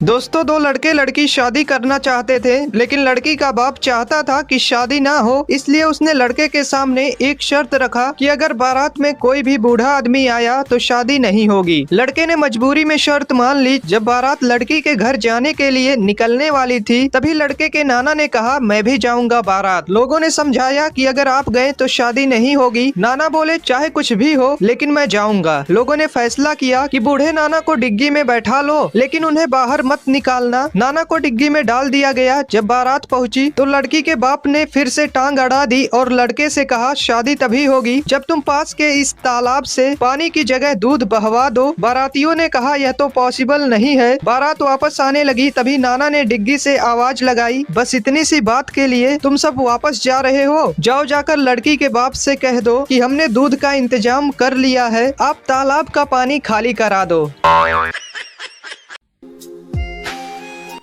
दोस्तों, दो लड़के लड़की शादी करना चाहते थे, लेकिन लड़की का बाप चाहता था कि शादी ना हो। इसलिए उसने लड़के के सामने एक शर्त रखा कि अगर बारात में कोई भी बूढ़ा आदमी आया तो शादी नहीं होगी। लड़के ने मजबूरी में शर्त मान ली। जब बारात लड़की के घर जाने के लिए निकलने वाली थी, तभी लड़के के नाना ने कहा, मैं भी जाऊंगा बारात। लोगों ने समझाया कि अगर आप गए तो शादी नहीं होगी। नाना बोले, चाहे कुछ भी हो, लेकिन मैं जाऊंगा। लोगों ने फैसला किया कि बूढ़े नाना को डिग्गी में बैठा लो, लेकिन उन्हें बाहर मत निकालना। नाना को डिग्गी में डाल दिया गया। जब बारात पहुंची तो लड़की के बाप ने फिर से टांग अड़ा दी और लड़के से कहा, शादी तभी होगी जब तुम पास के इस तालाब से पानी की जगह दूध बहवा दो। बारातियों ने कहा, यह तो पॉसिबल नहीं है। बारात वापस आने लगी, तभी नाना ने डिग्गी से आवाज लगाई, बस इतनी सी बात के लिए तुम सब वापस जा रहे हो? जाओ, जाकर लड़की के बाप से कह दो कि हमने दूध का इंतजाम कर लिया है, आप तालाब का पानी खाली करा दो।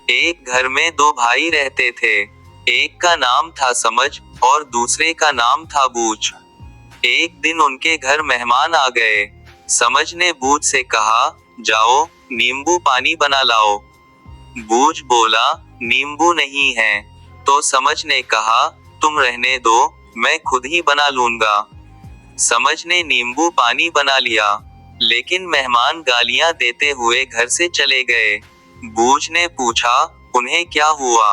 एक घर में दो भाई रहते थे। एक का नाम था समझ और दूसरे का नाम था बूझ। एक दिन उनके घर मेहमान आ गए। समझ ने बूझ से कहा, जाओ नींबू पानी बना लाओ। बूझ बोला, नींबू नहीं है। तो समझ ने कहा, तुम रहने दो, मैं खुद ही बना लूंगा। समझ ने नींबू पानी बना लिया, लेकिन मेहमान गालियां देते हुए घर से चले गए। बूझ ने पूछा, उन्हें क्या हुआ?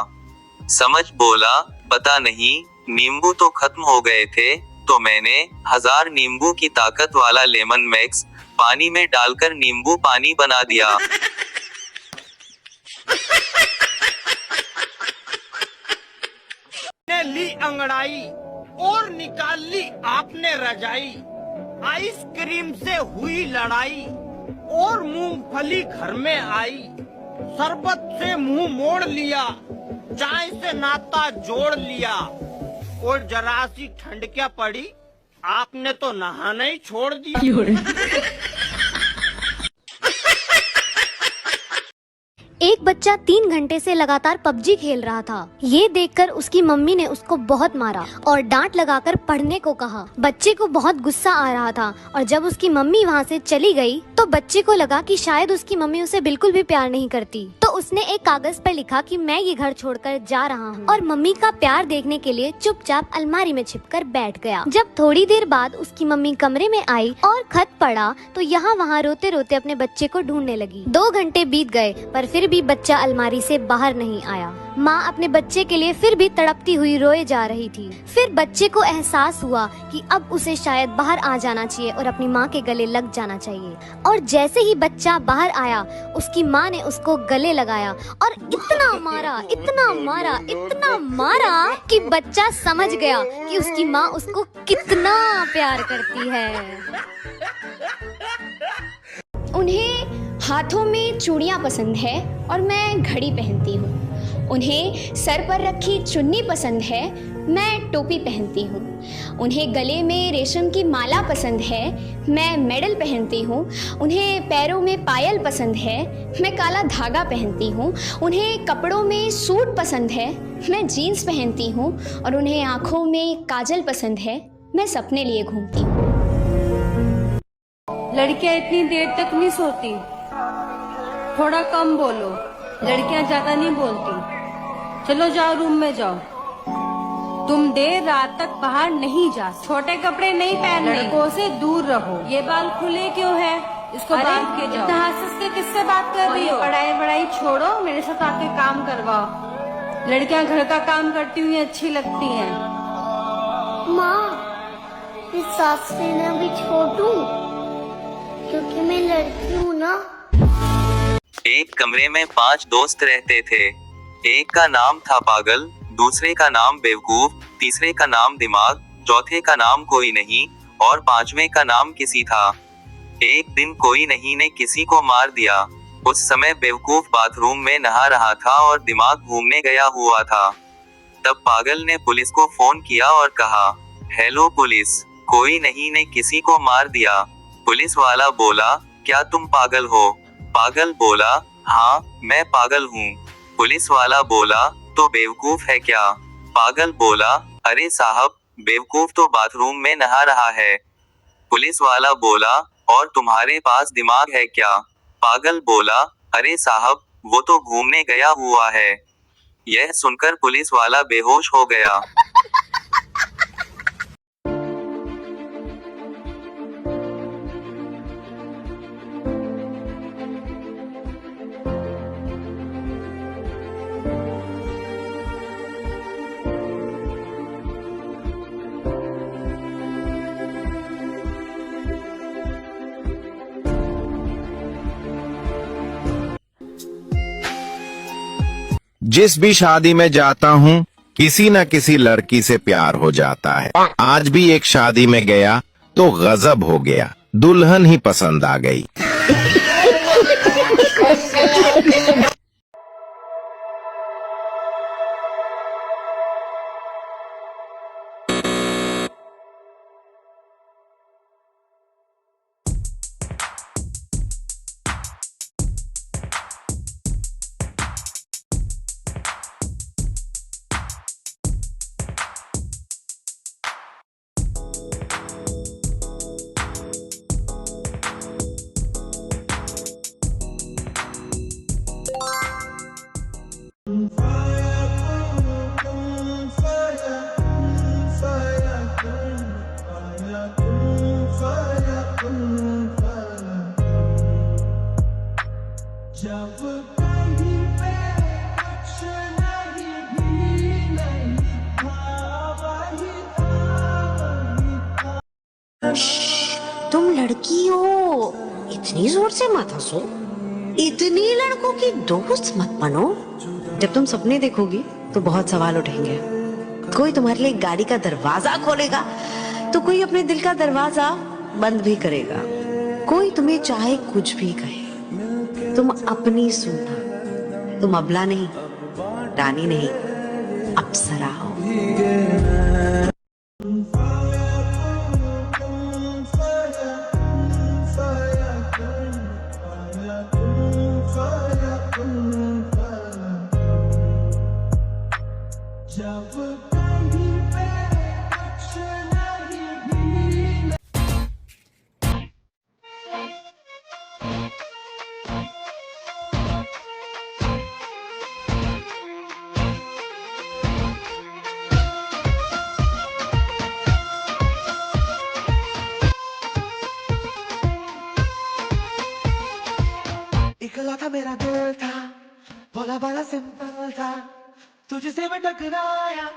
समझ बोला, पता नहीं, नींबू तो खत्म हो गए थे, तो मैंने 1000 नींबू की ताकत वाला लेमन मैक्स पानी में डालकर नींबू पानी बना दिया। ने ली अंगड़ाई और निकाल ली आपने रजाई। आइसक्रीम से हुई लड़ाई और मूंगफली घर में आई। शरबत से मुंह मोड़ लिया, चाय से नाता जोड़ लिया, और जरा सी ठंड क्या पड़ी, आपने तो नहाना ही छोड़ दिया। एक बच्चा 3 घंटे से लगातार पबजी खेल रहा था। ये देखकर उसकी मम्मी ने उसको बहुत मारा और डांट लगाकर पढ़ने को कहा। बच्चे को बहुत गुस्सा आ रहा था और जब उसकी मम्मी वहाँ से चली गई तो बच्चे को लगा कि शायद उसकी मम्मी उसे बिल्कुल भी प्यार नहीं करती। तो उसने एक कागज पर लिखा कि मैं ये घर छोड़कर जा रहा हूँ, और मम्मी का प्यार देखने के लिए चुपचाप अलमारी में छिपकर बैठ गया। जब थोड़ी देर बाद उसकी मम्मी कमरे में आई और खत पढ़ा तो यहाँ वहाँ रोते रोते अपने बच्चे को ढूंढने लगी। 2 घंटे बीत गए पर फिर भी बच्चा अलमारी से बाहर नहीं आया। माँ अपने बच्चे के लिए फिर भी तड़पती हुई रोए जा रही थी। फिर बच्चे को एहसास हुआ कि अब उसे शायद बाहर आ जाना चाहिए और अपनी माँ के गले लग जाना चाहिए। और जैसे ही बच्चा बाहर आया, उसकी माँ ने उसको गले लगाया और इतना मारा, इतना मारा, इतना मारा कि बच्चा समझ गया कि उसकी माँ उसको कितना प्यार करती है। उन्हें हाथों में चूड़ियाँ पसंद है और मैं घड़ी पहनती हूँ। उन्हें सर पर रखी चुन्नी पसंद है, मैं टोपी पहनती हूँ। उन्हें गले में रेशम की माला पसंद है, मैं मेडल पहनती हूँ। उन्हें पैरों में पायल पसंद है, मैं काला धागा पहनती हूँ। उन्हें कपड़ों में सूट पसंद है, मैं जीन्स पहनती हूँ। और उन्हें आँखों में काजल पसंद है, मैं सपने लिए घूमती हूँ। लड़कियां इतनी देर तक नहीं सोती, थोड़ा कम बोलो। लड़कियां ज्यादा नहीं बोलती। चलो जाओ, रूम में जाओ। तुम देर रात तक बाहर नहीं जा। छोटे कपड़े नहीं पहनने, लड़कों से दूर रहो। ये बाल खुले क्यों है? इसको बांध के जाओ। इतना हंस के किससे बात कर रही हो? पढ़ाई वढ़ाई छोड़ो, मेरे साथ आके काम करवाओ। लड़कियां घर का काम करती हुई अच्छी लगती हैं। माँ, इस सास से ना भी छोड़ूं, क्योंकि मैं लड़की हूँ ना। एक कमरे में 5 दोस्त रहते थे। एक का नाम था पागल, दूसरे का नाम बेवकूफ, तीसरे का नाम दिमाग, चौथे का नाम कोई नहीं और 5वें का नाम किसी था। एक दिन कोई नहीं ने किसी को मार दिया। उस समय बेवकूफ बाथरूम में नहा रहा था और दिमाग घूमने गया हुआ था। तब पागल ने पुलिस को फोन किया और कहा, हेलो पुलिस, कोई नहीं ने किसी को मार दिया। पुलिस वाला बोला, क्या तुम पागल हो? पागल बोला, हाँ मैं पागल हूँ। पुलिस वाला बोला, तो बेवकूफ है क्या? पागल बोला, अरे साहब, बेवकूफ तो बाथरूम में नहा रहा है। पुलिस वाला बोला, और तुम्हारे पास दिमाग है क्या? पागल बोला, अरे साहब, वो तो घूमने गया हुआ है। यह सुनकर पुलिस वाला बेहोश हो गया। जिस भी शादी में जाता हूँ किसी न किसी लड़की से प्यार हो जाता है। आज भी एक शादी में गया तो गजब हो गया, दुल्हन ही पसंद आ गई। तुम लड़की हो, इतनी जोर से मत हंसो। इतनी लड़कों की दोस्त मत बनो। जब तुम सपने देखोगी तो बहुत सवाल उठेंगे। कोई तुम्हारे लिए गाड़ी का दरवाजा खोलेगा तो कोई अपने दिल का दरवाजा बंद भी करेगा। कोई तुम्हें चाहे कुछ भी कहे, तुम अपनी सुनना। तुम अबला नहीं, रानी नहीं, अप्सरा हो। इकलौता मेरा दिल था, भोला भाला सिंपल था, तुझसे मैं टकराया